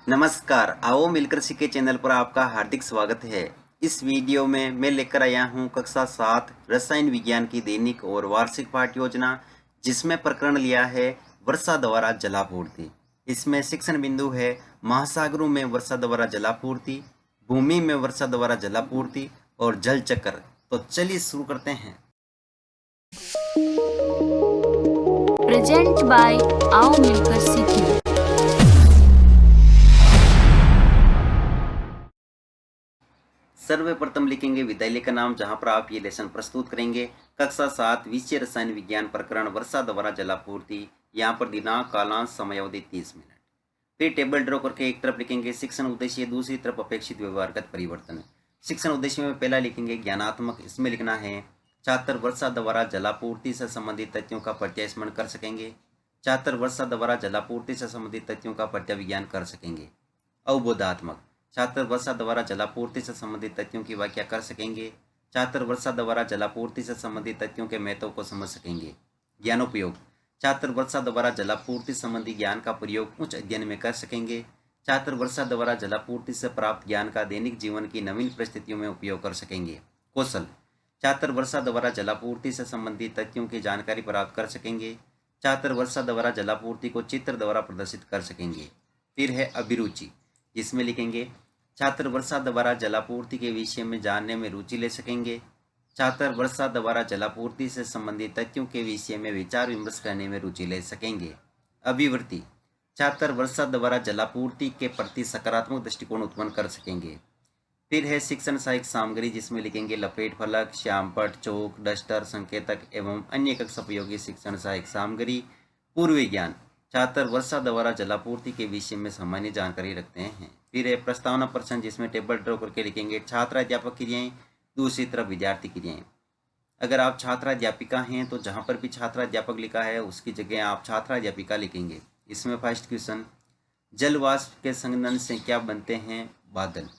नमस्कार, आओ मिलकर सीखे चैनल पर आपका हार्दिक स्वागत है। इस वीडियो में मैं लेकर आया हूं कक्षा 7 रसायन विज्ञान की दैनिक और वार्षिक पाठ्य योजना, जिसमें प्रकरण लिया है वर्षा द्वारा जलापूर्ति। इसमें शिक्षण बिंदु है महासागरों में वर्षा द्वारा जलापूर्ति, भूमि में वर्षा द्वारा जलापूर्ति और जल चक्र। तो चलिए शुरू करते हैं। प्रेजेंट बाय आओ मिलकर सीखें। सर्वप्रथम लिखेंगे विद्यालय का नाम जहां पर आप ये लेसन प्रस्तुत करेंगे। कक्षा 7 विषय रसायन विज्ञान प्रकरण वर्षा द्वारा जलापूर्ति। यहाँ पर दिनांक कालांश समयावधि 30 मिनट। फिर टेबल ड्रॉ करके एक तरफ लिखेंगे शिक्षण उद्देश्य, दूसरी तरफ अपेक्षित व्यवहारगत परिवर्तन। शिक्षण उद्देश्य में पहला लिखेंगे ज्ञानात्मक। इसमें लिखना है छात्र वर्षा द्वारा जलापूर्ति से संबंधित तथ्यों का प्रत्यास्मरण कर सकेंगे। छात्र वर्षा द्वारा जलापूर्ति से संबंधित तथ्यों का प्रत्याविज्ञान कर सकेंगे। अवबोधात्मक, छात्र वर्षा द्वारा जलापूर्ति से संबंधित तथ्यों की व्याख्या कर सकेंगे। छात्र वर्षा द्वारा जलापूर्ति से संबंधित तथ्यों के महत्व को समझ सकेंगे। ज्ञानोपयोग, छात्र वर्षा द्वारा जलापूर्ति संबंधी ज्ञान का प्रयोग उच्च अध्ययन में कर सकेंगे। छात्र वर्षा द्वारा जलापूर्ति से प्राप्त ज्ञान का दैनिक जीवन की नवीन परिस्थितियों में उपयोग कर सकेंगे। कौशल, छात्र वर्षा द्वारा जलापूर्ति से संबंधित तथ्यों की जानकारी प्राप्त कर सकेंगे। छात्र वर्षा द्वारा जलापूर्ति को चित्र द्वारा प्रदर्शित कर सकेंगे। फिर है अभिरुचि, जिसमें लिखेंगे छात्र वर्षा द्वारा जलापूर्ति के विषय में जानने में रुचि ले सकेंगे। छात्र वर्षा द्वारा जलापूर्ति से संबंधित तथ्यों के विषय में विचार विमर्श करने में रुचि ले सकेंगे। अभिवृत्ति, छात्र वर्षा द्वारा जलापूर्ति के प्रति सकारात्मक दृष्टिकोण उत्पन्न कर सकेंगे। फिर है शिक्षण सहायक सामग्री, जिसमें लिखेंगे लपेट फलक, श्यामपट, चौक, डस्टर, संकेतक एवं अन्य कक्षा उपयोगी शिक्षण सहायक सामग्री। पूर्व ज्ञान, छात्र वर्षा द्वारा जलापूर्ति के विषय में सामान्य जानकारी रखते हैं। फिर है प्रस्तावना प्रश्न, जिसमें टेबल ड्रॉ करके लिखेंगे छात्र अध्यापक क्रियाएं, दूसरी तरफ विद्यार्थी क्रियाएं। अगर आप छात्राध्यापिका हैं तो जहां पर भी छात्राध्यापक लिखा है उसकी जगह आप छात्राध्यापिका लिखेंगे। इसमें फर्स्ट क्वेश्चन, जल वाष्प के संघनन से क्या बनते हैं? बादल।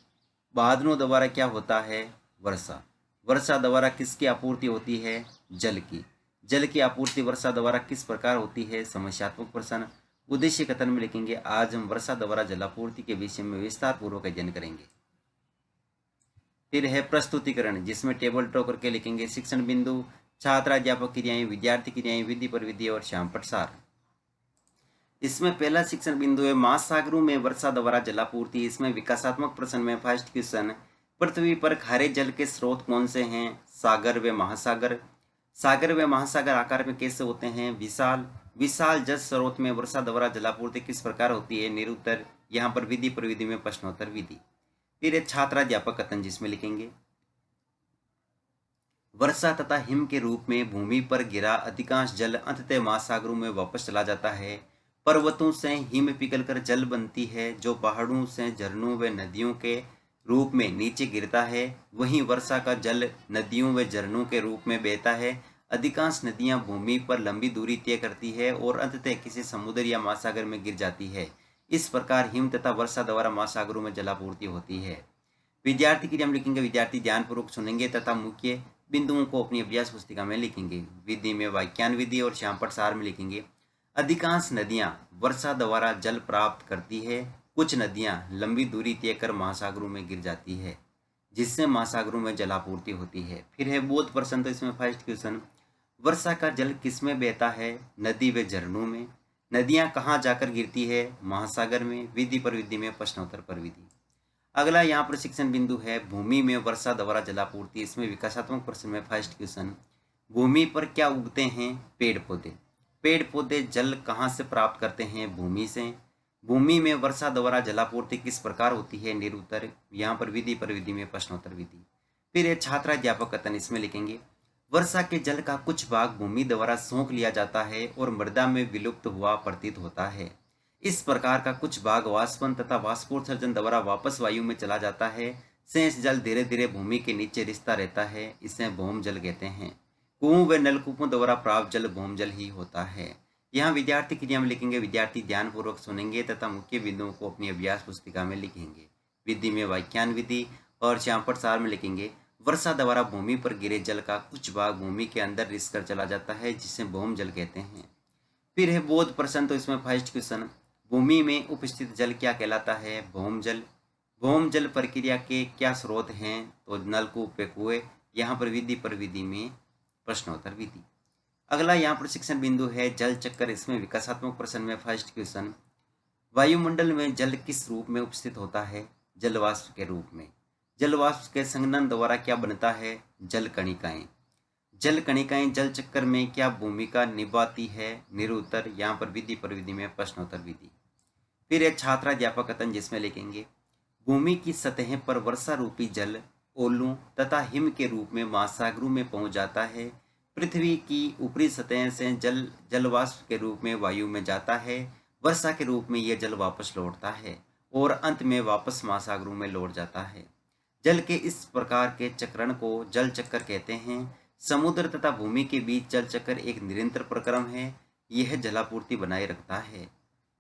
बादलों द्वारा क्या होता है? वर्षा। वर्षा द्वारा किसकी आपूर्ति होती है? जल की। जल की आपूर्ति वर्षा द्वारा किस प्रकार होती है? समस्यात्मक प्रश्न। उद्देश्य कथन में लिखेंगे आज हम वर्षा द्वारा जलापूर्ति के विषय में विस्तार पूर्वक अध्ययन करेंगे। फिर है प्रस्तुतिकरण, जिसमें टेबल ड्रॉ करके लिखेंगे शिक्षण बिंदु, छात्राध्यापक क्रियाएं, विद्यार्थी क्रियाएं, विधि पर विधि और श्यामपट सार। इसमें पहला शिक्षण बिंदु है महासागरों में वर्षा द्वारा जलापूर्ति। इसमें विकासात्मक प्रश्न में फर्स्ट क्वेश्चन, पृथ्वी पर खारे जल के स्रोत कौन से हैं? सागर व महासागर। सागर व महासागर आकार में कैसे होते हैं? विशाल। विशाल जल स्रोत में वर्षा द्वारा जलापूर्ति किस प्रकार होती है? निरुत्तर। यहाँ पर विधि प्रविधि में प्रश्नोत्तर विधि। फिर है छात्राध्यापक कथन, जिसमें लिखेंगे वर्षा तथा हिम के रूप में भूमि पर गिरा अधिकांश जल अंततः महासागरों में वापस चला जाता है। पर्वतों से हिम पिघलकर जल बनती है जो पहाड़ों से झरनों व नदियों के रूप में नीचे गिरता है। वहीं वर्षा का जल नदियों व झरनों के रूप में बहता है। अधिकांश नदियां भूमि पर लंबी दूरी तय करती है और अंततः किसी समुद्र या महासागर में गिर जाती है। इस प्रकार हिम तथा वर्षा द्वारा महासागरों में जलापूर्ति होती है। विद्यार्थी के लिए हम लिखेंगे विद्यार्थी ध्यानपूर्वक सुनेंगे तथा मुख्य बिंदुओं को अपनी अभ्यास पुस्तिका में लिखेंगे। विधि में व्याख्यान विधि और श्यामपट सार में लिखेंगे अधिकांश नदियां वर्षा द्वारा जल प्राप्त करती है। कुछ नदियां लंबी दूरी तय कर महासागरों में गिर जाती है, जिससे महासागरों में जलापूर्ति होती है। फिर है बोध प्रश्न, तो इसमें फर्स्ट क्वेश्चन, वर्षा का जल किसमें बहता है? नदी व झरनों में। नदियां कहाँ जाकर गिरती है? महासागर में। विधि पर विधि में प्रश्नोत्तर पर विधि। अगला यहाँ पर शिक्षण बिंदु है भूमि में वर्षा द्वारा जलापूर्ति। इसमें विकासात्मक प्रश्न में फर्स्ट क्वेश्चन, भूमि पर क्या उगते हैं? पेड़ पौधे। पेड़ पौधे जल कहाँ से प्राप्त करते हैं? भूमि से। भूमि में वर्षा द्वारा जलापूर्ति किस प्रकार होती है? निरुत्तर। यहाँ पर विधि पर विधि में प्रश्नोत्तर विधि। फिर छात्राध्यापक कथन, इसमें लिखेंगे वर्षा के जल का कुछ भाग भूमि द्वारा सोख लिया जाता है और मृदा में विलुप्त हुआ प्रतीत होता है। इस प्रकार का कुछ भाग वाष्पन तथा वाष्पोत्सर्जन द्वारा वापस वायु में चला जाता है। शेष जल धीरे धीरे भूमि के नीचे रिसता रहता है। इसे भौम जल कहते हैं। कुओं व नलकूपों द्वारा प्राप्त जल भौम जल ही होता है। यहाँ विद्यार्थी क्रिया में लिखेंगे विद्यार्थी ध्यानपूर्वक सुनेंगे तथा मुख्य बिंदुओं को अपनी अभ्यास पुस्तिका में लिखेंगे। विधि में व्याख्यान विधि और श्यामपट सार में लिखेंगे वर्षा द्वारा भूमि पर गिरे जल का कुछ भाग भूमि के अंदर रिसकर चला जाता है, जिसे भौम जल कहते हैं। फिर है बोध प्रश्न, तो इसमें फर्स्ट क्वेश्चन, भूमि में उपस्थित जल क्या कहलाता है? भौम जल। भौम जल प्रक्रिया के क्या स्रोत हैं? तो नलकूप पे कुएं। यहाँ पर विधि पर विधि में प्रश्नोत्तर विधि। अगला यहाँ पर शिक्षण बिंदु है जल चक्कर। इसमें विकासात्मक प्रश्न में फर्स्ट क्वेश्चन, वायुमंडल में जल किस रूप में उपस्थित होता है? जल वाष्प के रूप में। जल वाष्प के संघनन द्वारा क्या बनता है? जल कणिकाएं। जल कणिकाएं जल चक्कर में क्या भूमिका निभाती है? निरुत्तर। यहाँ पर विधि पर विधि में प्रश्नोत्तर विधि। फिर है छात्राध्यापक कथन, जिसमें लिखेंगे भूमि की सतह पर वर्षा रूपी जल ओलों तथा हिम के रूप में महासागरों में पहुंच जाता है। पृथ्वी की ऊपरी सतह से जल जलवाष्प के रूप में वायु में जाता है। वर्षा के रूप में यह जल वापस लौटता है और अंत में वापस महासागरों में लौट जाता है। जल के इस प्रकार के चक्रण को जल चक्कर कहते हैं। समुद्र तथा भूमि के बीच जल चक्कर एक निरंतर प्रक्रम है। यह जलापूर्ति बनाए रखता है।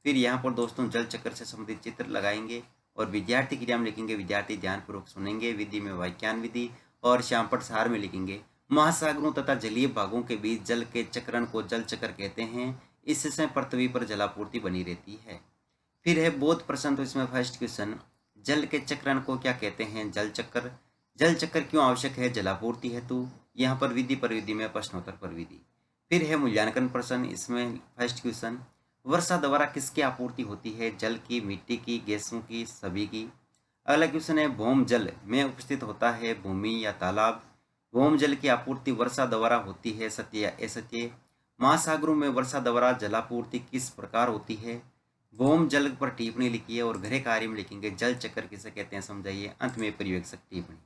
फिर यहाँ पर दोस्तों जल चक्कर से संबंधित चित्र लगाएंगे और विद्यार्थी क्रिया में लिखेंगे। विद्यार्थी ध्यानपूर्वक सुनेंगे। विधि में वाक्यान विधि और श्यामपट सार में लिखेंगे महासागरों तथा जलीय भागों के बीच जल के चक्रण को जल चक्कर कहते हैं। इससे पृथ्वी पर जलापूर्ति बनी रहती है। फिर है बोध प्रश्न, तो इसमें फर्स्ट क्वेश्चन, जल के चक्रण को क्या कहते हैं? जल चक्कर। जल चक्कर क्यों आवश्यक है? जलापूर्ति हेतु। यहाँ पर विधि पर विधि में प्रश्नोत्तर पर विधि। फिर है मूल्यांकन प्रश्न, इसमें फर्स्ट क्वेश्चन, वर्षा द्वारा किसकी आपूर्ति होती है? जल की, मिट्टी की, गैसों की, सभी की। अगला क्वेश्चन है भौम जल में उपस्थित होता है भूमि या तालाब। भौम जल की आपूर्ति वर्षा द्वारा होती है, सत्य या असत्य। महासागरों में वर्षा द्वारा जलापूर्ति किस प्रकार होती है? भौम जल पर टिप्पणी लिखिए और गृह कार्य में लिखेंगे जल चक्कर किसे कहते हैं समझाइए। अंत में पर्यवेक्षक टिप्पणी।